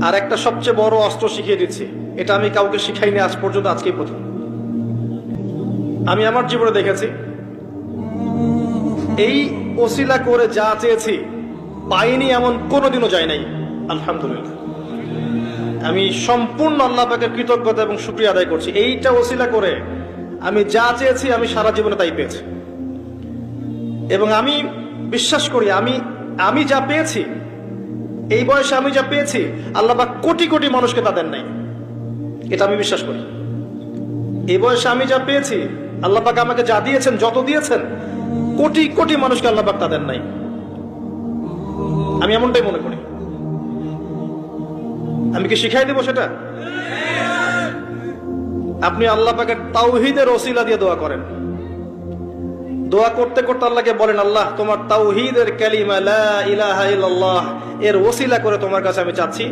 আর একটা সবচেয়ে বড় অস্ত্র শিখিয়ে দিচ্ছি, এটা আমি কাউকে শিখাইনি আজ পর্যন্ত, আজকেই প্রথম। আমি আমার জীবনে দেখেছি, এই ওসিলা করে যা চেয়েছি পাইনি এমন কোনোদিনও যায় নাই। আলহামদুলিল্লাহ, আমি সম্পূর্ণ আল্লাহ পাকের কৃতজ্ঞতা এবং শুকরিয়া আদায় করছি। এইটা ওসিলা করে আমি যা চেয়েছি আমি সারা জীবনে তাই পেয়েছি। এবং আমি বিশ্বাস করি আমি যা পেয়েছি, এই বয়সে আমি যা পেয়েছি, আল্লাহ পাক কোটি কোটি মানুষকে তা দেন নাই। এটা আমি বিশ্বাস করি। এই বয়সে আমি যা পেয়েছি, আল্লাহ পাক আমাকে যা দিয়েছেন, যত দিয়েছেন, কোটি কোটি মানুষকে আল্লাহ পাক তা দেন নাই। আমি এমনটাই মনে করি। আমি কি শিখাই দেব সেটা? আপনি আল্লাহ পাকের তাওহীদের ওসিলা দিয়ে দোয়া করেন। দোয়া করতে করতে আল্লাহকে বলেন, আল্লাহ তোমার তাওহীদের কালিমা লা ইলাহা ইল্লাল্লাহ এর ওসিলা করে তোমার কাছে আমি চাচ্ছি